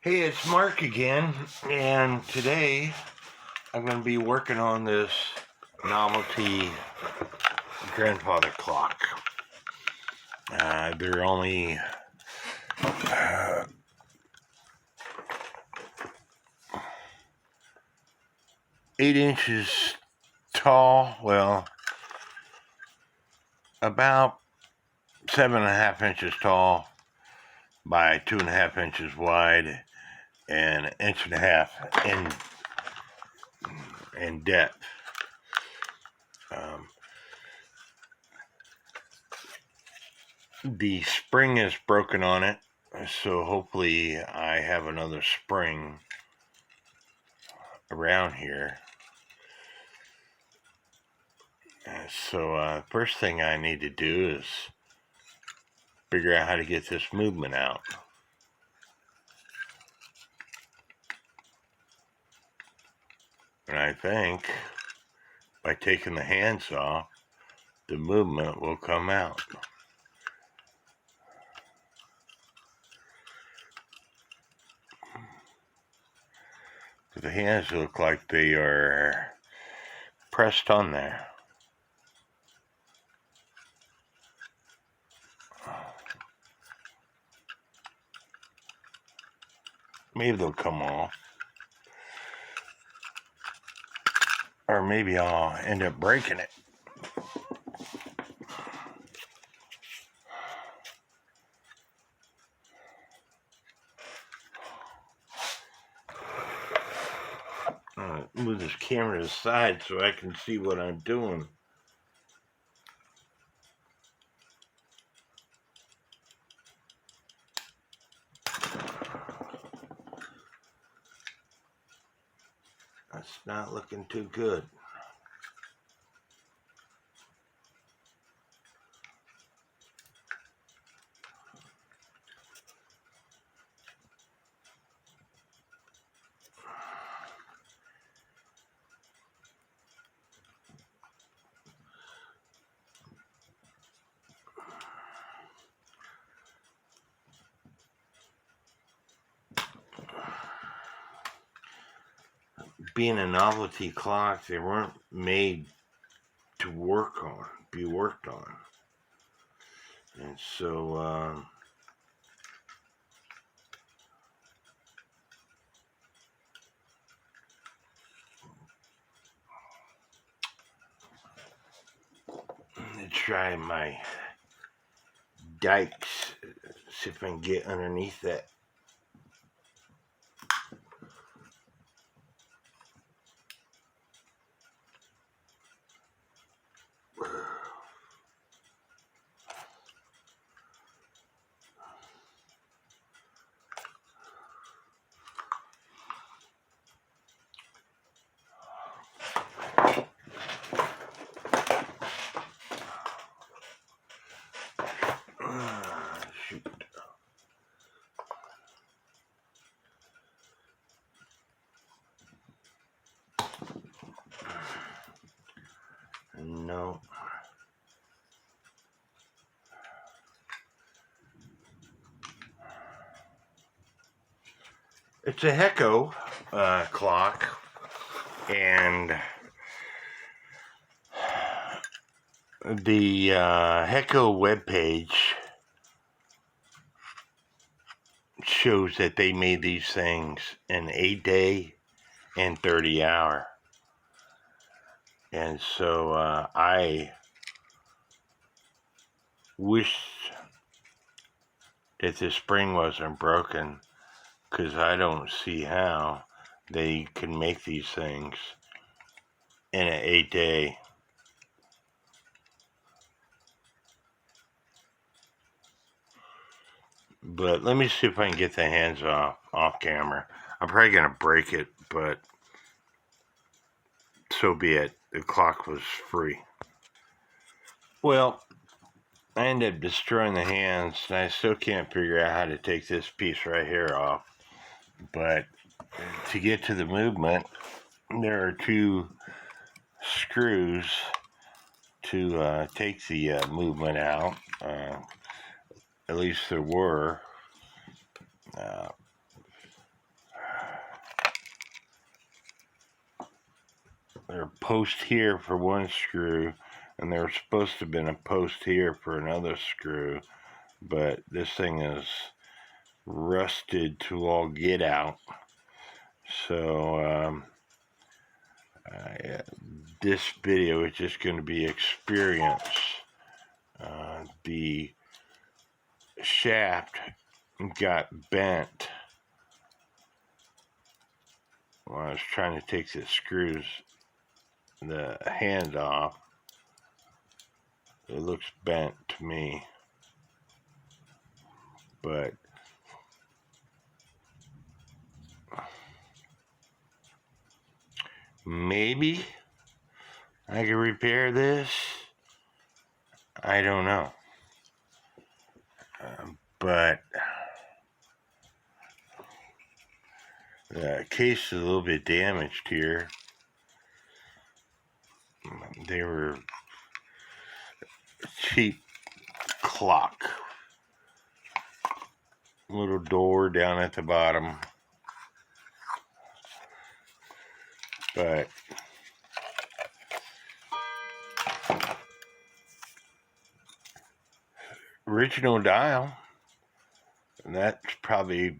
Hey, it's Mark again, and today I'm going to be working on this novelty grandfather clock. They're only 8 inches tall, well, about 7.5 inches tall by 2.5 inches wide and 1.5 inches in depth. The spring is broken on it, so hopefully I have another spring around here. So first thing I need to do is figure out how to get this movement out. And I think by taking the hands off, the movement will come out. The hands look like they are pressed on there. Maybe they'll come off. Or maybe I'll end up breaking it. Move this camera to the side so I can see what I'm doing. That's not looking too good. Being a novelty clock, they weren't made to be worked on. And so, let's try my dikes, see if I can get underneath that. Shoot. No. It's a HECO clock, and the HECO webpage shows that they made these things in 8-day and 30-hour. And so I wish that the spring wasn't broken, because I don't see how they can make these things in an 8-day. But let me see if I can get the hands off camera. I'm probably going to break it, but so be it. The clock was free. Well, I ended up destroying the hands, and I still can't figure out how to take this piece right here off. But to get to the movement, there are two screws to take the movement out. At least there were. a post here for one screw, and there was supposed to have been a post here for another screw, but this thing is rusted to all get out. So this video is just going to be experience. The shaft got bent when I was trying to take the screws, the hand off. It looks bent to me, but maybe I can repair this. I don't know. But the case is a little bit damaged here. They were cheap clock. Little door down at the bottom. But original dial, and that's probably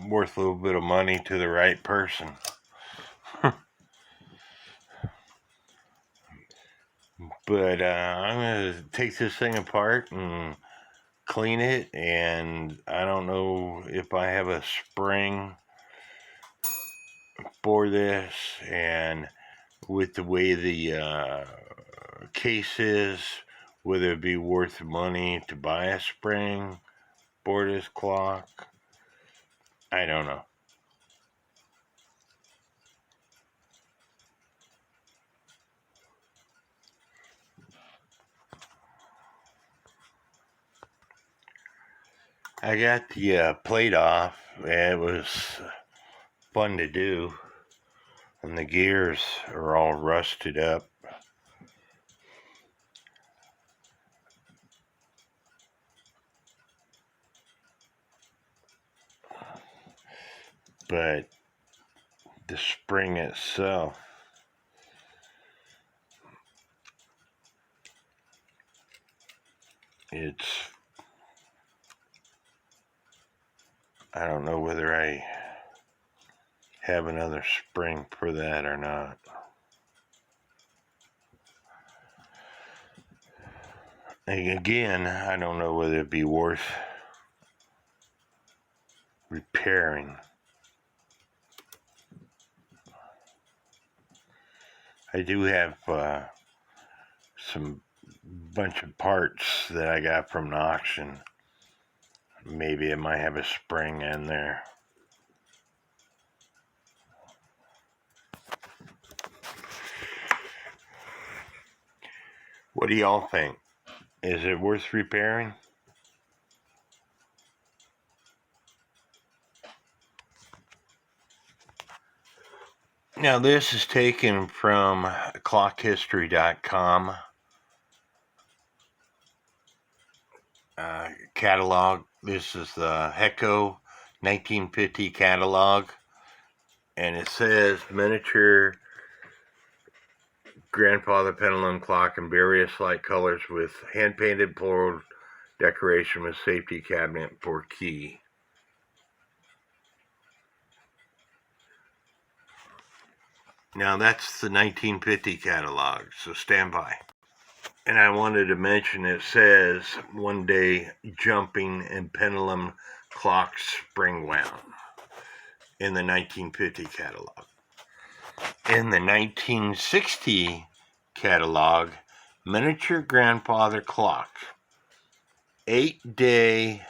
worth a little bit of money to the right person. But I'm going to take this thing apart and clean it, and I don't know if I have a spring for this, and with the way the case is, whether it be worth money to buy a spring for this clock. I don't know. I got the plate off. It was fun to do, and the gears are all rusted up. But the spring itself, I don't know whether I have another spring for that or not. And again, I don't know whether it'd be worth repairing. I do have some bunch of parts that I got from an auction. Maybe it might have a spring in there. What do y'all think? Is it worth repairing? Now this is taken from clockhistory.com catalog. This is the HECO 1950 catalog, and it says miniature grandfather pendulum clock in various light colors with hand-painted floral decoration with safety cabinet for key. Now that's the 1950 catalog, so stand by. And I wanted to mention, it says one day jumping and pendulum clocks spring wound in the 1950 catalog. In the 1960 catalog, miniature grandfather clock, 8-day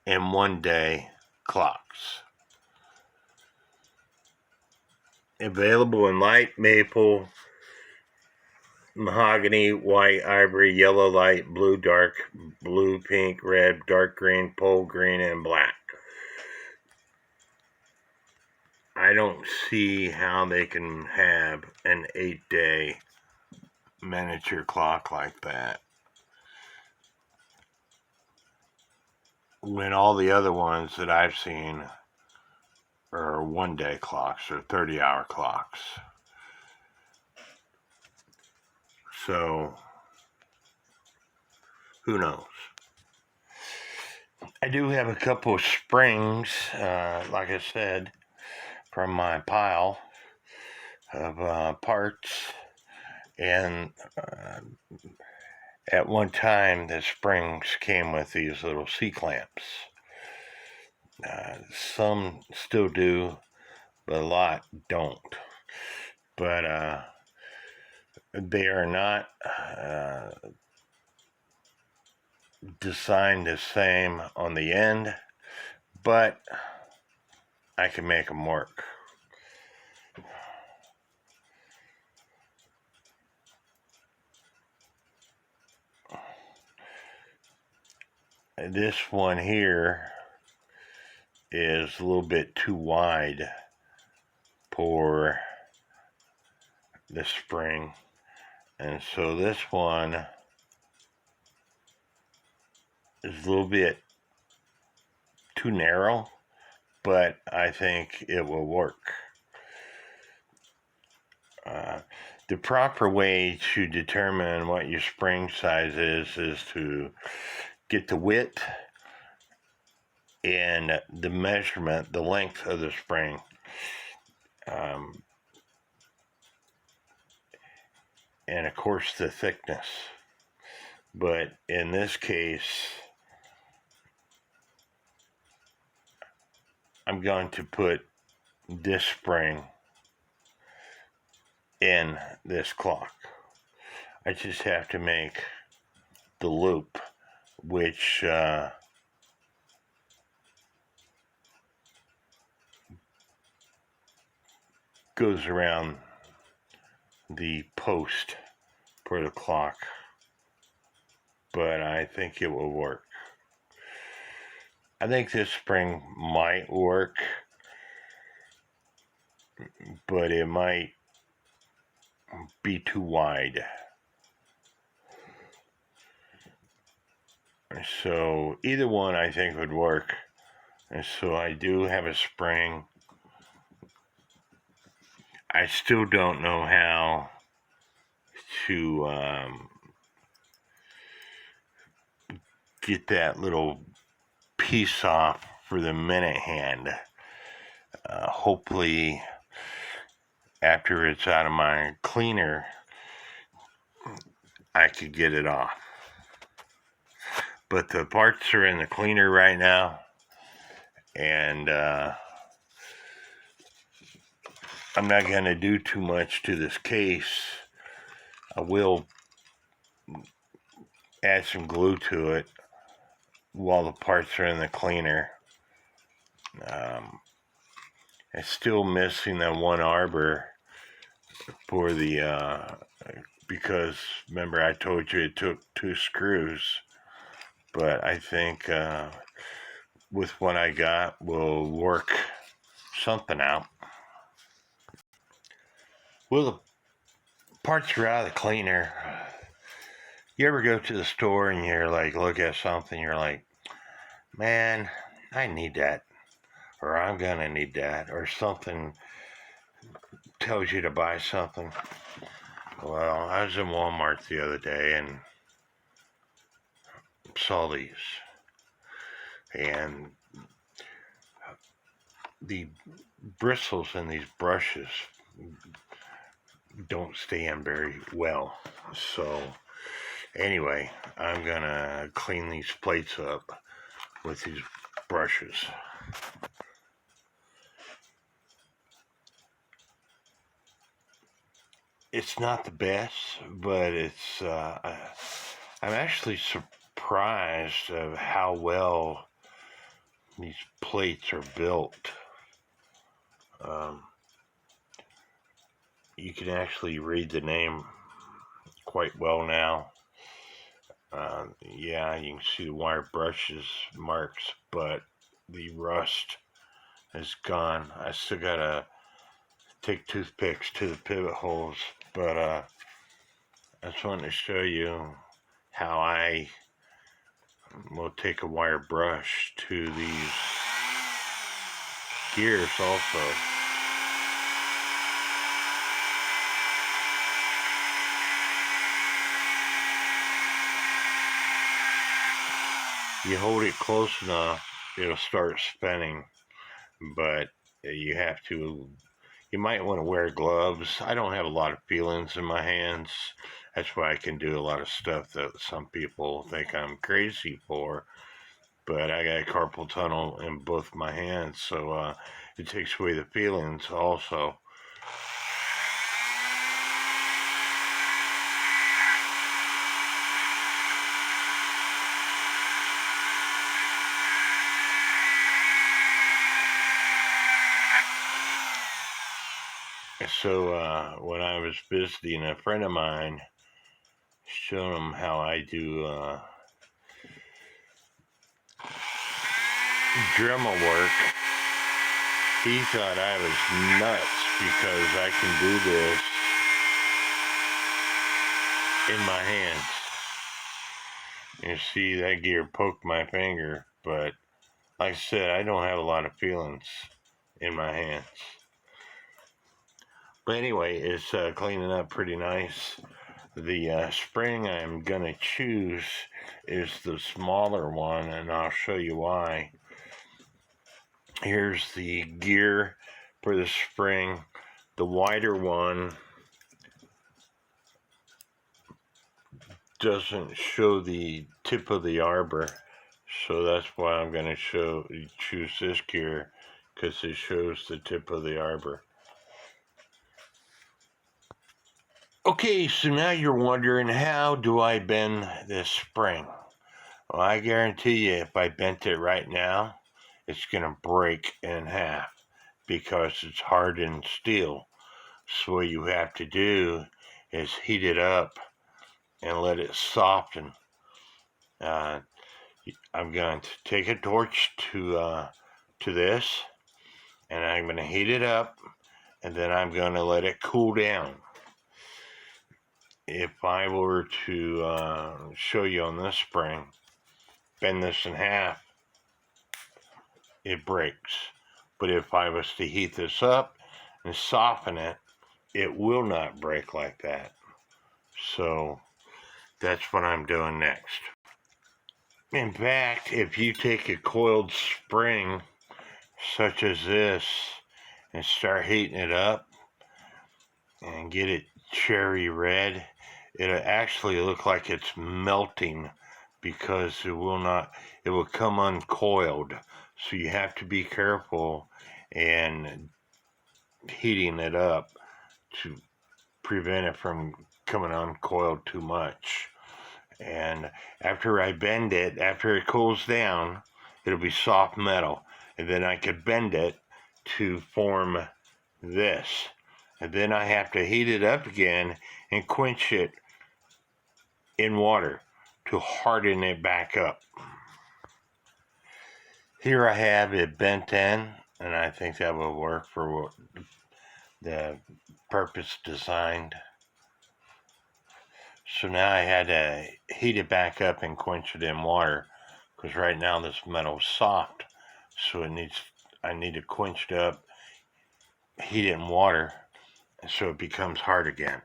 and 1-day clocks. Available in light maple, mahogany, white, ivory, yellow light, blue dark, blue, pink, red, dark green, pole green, and black. I don't see how they can have an 8-day miniature clock like that when all the other ones that I've seen are 1-day clocks or 30-hour clocks. So, who knows? I do have a couple of springs, like I said, from my pile of parts. And at one time, the springs came with these little C-clamps. Some still do, but a lot don't. But they are not designed the same on the end, but I can make them work. This one here is a little bit too wide for the spring, and so this one is a little bit too narrow, but I think it will work. The proper way to determine what your spring size is to get the width and the measurement, the length of the spring. And of course the thickness. But in this case, I'm going to put this spring in this clock. I just have to make the loop, which goes around the post for the clock, but I think it will work. I think this spring might work, but it might be too wide. So either one I think would work. And so I do have a spring. I still don't know how to get that little piece off for the minute hand. Hopefully after it's out of my cleaner, I could get it off. But the parts are in the cleaner right now, and I'm not going to do too much to this case. I will add some glue to it while the parts are in the cleaner. It's still missing that one arbor for the because remember I told you it took 2 screws, but I think with what I got we'll work something out. Well, the parts are out of the cleaner. You ever go to the store and you're like, look at something, you're like, man, I need that, or I'm gonna need that, or something tells you to buy something. Well, I was in Walmart the other day and saw these, and the bristles in these brushes don't stand very well. So anyway, I'm gonna clean these plates up with these brushes. It's not the best, but it's I'm actually surprised of how well these plates are built. You can actually read the name quite well now. Yeah, you can see the wire brushes marks, but the rust is gone. I still gotta take toothpicks to the pivot holes, but I just wanted to show you how I will take a wire brush to these gears also. You hold it close enough, it'll start spinning, but you have to, you might want to wear gloves. I don't have a lot of feelings in my hands. That's why I can do a lot of stuff that some people think I'm crazy for. But I got carpal tunnel in both my hands, so it takes away the feelings also. So when I was visiting a friend of mine, showing him how I do Dremel work, he thought I was nuts because I can do this in my hands. You see, that gear poked my finger, but like I said, I don't have a lot of feelings in my hands. But anyway, it's cleaning up pretty nice. The spring I'm going to choose is the smaller one, and I'll show you why. Here's the gear for the spring. The wider one doesn't show the tip of the arbor, so that's why I'm going to choose this gear, because it shows the tip of the arbor. Okay, so now you're wondering, how do I bend this spring? Well, I guarantee you, if I bent it right now, it's going to break in half because it's hardened steel. So what you have to do is heat it up and let it soften. I'm going to take a torch to this, and I'm going to heat it up, and then I'm going to let it cool down. If I were to show you on this spring, bend this in half, it breaks. But if I was to heat this up and soften it, it will not break like that. So that's what I'm doing next. In fact, if you take a coiled spring such as this and start heating it up and get it cherry red, it'll actually look like it's melting, because it will come uncoiled. So you have to be careful and heating it up to prevent it from coming uncoiled too much. And after I bend it, after it cools down, it'll be soft metal, and then I could bend it to form this, and then I have to heat it up again and quench it in water to harden it back up. Here I have it bent in, and I think that will work for the purpose designed. So now I had to heat it back up and quench it in water, because right now this metal is soft, so I need to quench it up, heat it in water, so it becomes hard again.